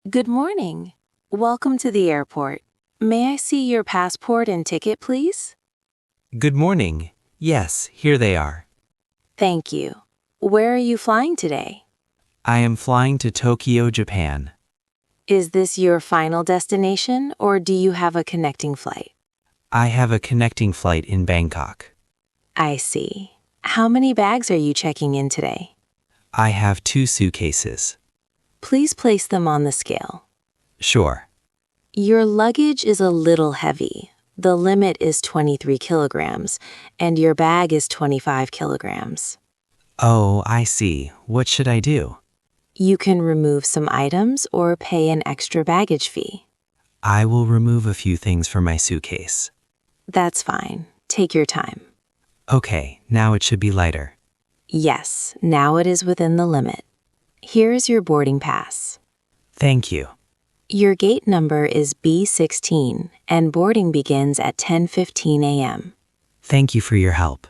Good morning. Welcome to the airport. May I see your passport and ticket, please? Good morning. Yes, here they are. Thank you. Where are you flying today? I am flying to Tokyo, Japan. Is this your final destination, or do you have a connecting flight? I have a connecting flight in Bangkok. I see. How many bags are you checking in today? I have 2 suitcases. Please place them on the scale. Sure. Your luggage is a little heavy. The limit is 23 kilograms, and your bag is 25 kilograms. Oh, I see. What should I do? You can remove some items or pay an extra baggage fee. I will remove a few things from my suitcase. That's fine. Take your time. Okay, now it should be lighter. Yes, now it is within the limit. Here is your boarding pass. Thank you. Your gate number is B16, and boarding begins at 10:15 a.m. Thank you for your help.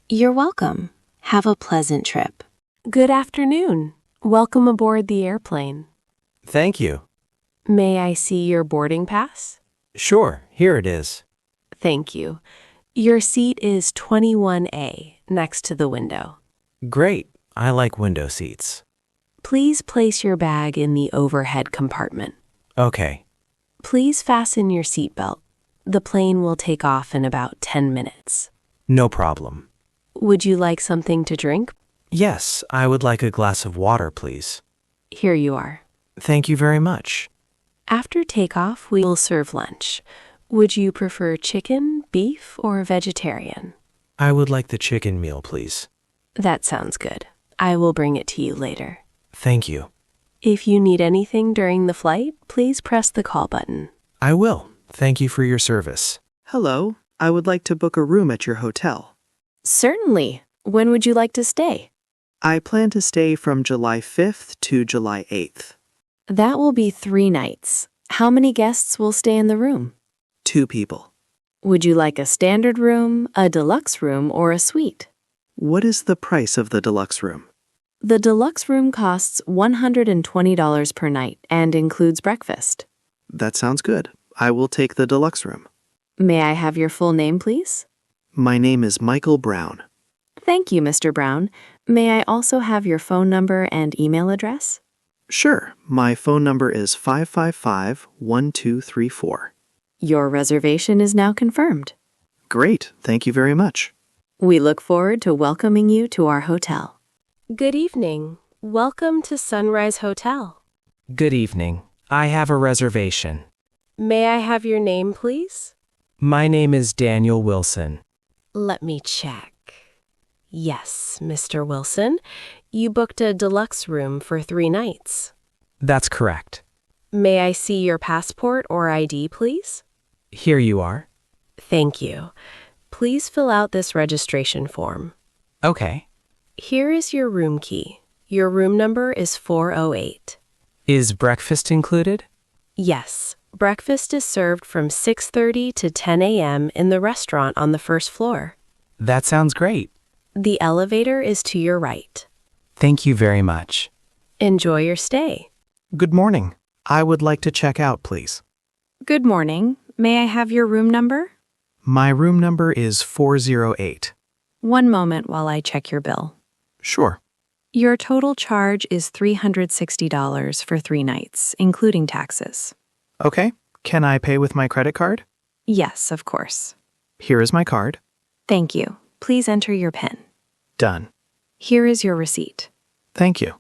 You're welcome. Have a pleasant trip. Good afternoon. Welcome aboard the airplane. Thank you. May I see your boarding pass? Sure, here it is. Thank you. Your seat is 21A, next to the window. Great. I like window seats. Please place your bag in the overhead compartment. Okay. Please fasten your seatbelt. The plane will take off in about 10 minutes. No problem. Would you like something to drink? Yes, I would like a glass of water, please. Here you are. Thank you very much. After takeoff, we will serve lunch. Would you prefer chicken, beef, or vegetarian? I would like the chicken meal, please. That sounds good. I will bring it to you later. Thank you. If you need anything during the flight, please press the call button. I will. Thank you for your service. Hello, I would like to book a room at your hotel. Certainly. When would you like to stay? I plan to stay from July 5th to July 8th. That will be 3 nights. How many guests will stay in the room? 2 people. Would you like a standard room, a deluxe room, or a suite? What is the price of the deluxe room? The deluxe room costs $120 per night and includes breakfast. That sounds good. I will take the deluxe room. May I have your full name, please? My name is Michael Brown. Thank you, Mr. Brown. May I also have your phone number and email address? Sure, my phone number is 555-1234. Your reservation is now confirmed. Great, thank you very much. We look forward to welcoming you to our hotel. Good evening. Welcome to Sunrise Hotel. Good evening. I have a reservation. May I have your name, please? My name is Daniel Wilson. Let me check. Yes, Mr. Wilson. You booked a deluxe room for 3 nights. That's correct. May I see your passport or ID, please? Here you are. Thank you. Please fill out this registration form. Okay. Here is your room key. Your room number is 408. Is breakfast included? Yes, breakfast is served from 6:30 to 10 a.m. in the restaurant on the first floor. That sounds great. The elevator is to your right. Thank you very much. Enjoy your stay. Good morning. I would like to check out, please. Good morning. May I have your room number? My room number is 408. One moment while I check your bill. Sure. Your total charge is $360 for 3 nights, including taxes. Okay. Can I pay with my credit card? Yes, of course. Here is my card. Thank you. Please enter your PIN. Done. Here is your receipt. Thank you.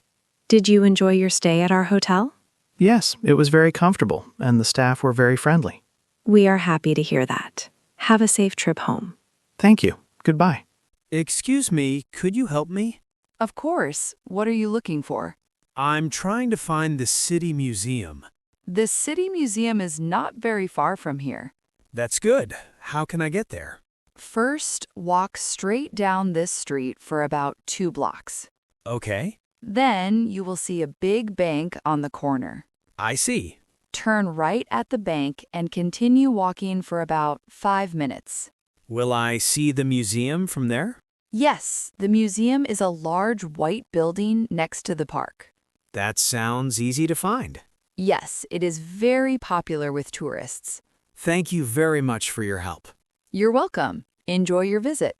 Did you enjoy your stay at our hotel? Yes, it was very comfortable, and the staff were very friendly. We are happy to hear that. Have a safe trip home. Thank you. Goodbye. Excuse me, could you help me? Of course. What are you looking for? I'm trying to find the City Museum. The City Museum is not very far from here. That's good. How can I get there? First, walk straight down this street for about 2 blocks. Okay. Then you will see a big bank on the corner. I see. Turn right at the bank and continue walking for about 5 minutes. Will I see the museum from there? Yes, the museum is a large white building next to the park. That sounds easy to find. Yes, it is very popular with tourists. Thank you very much for your help. You're welcome. Enjoy your visit.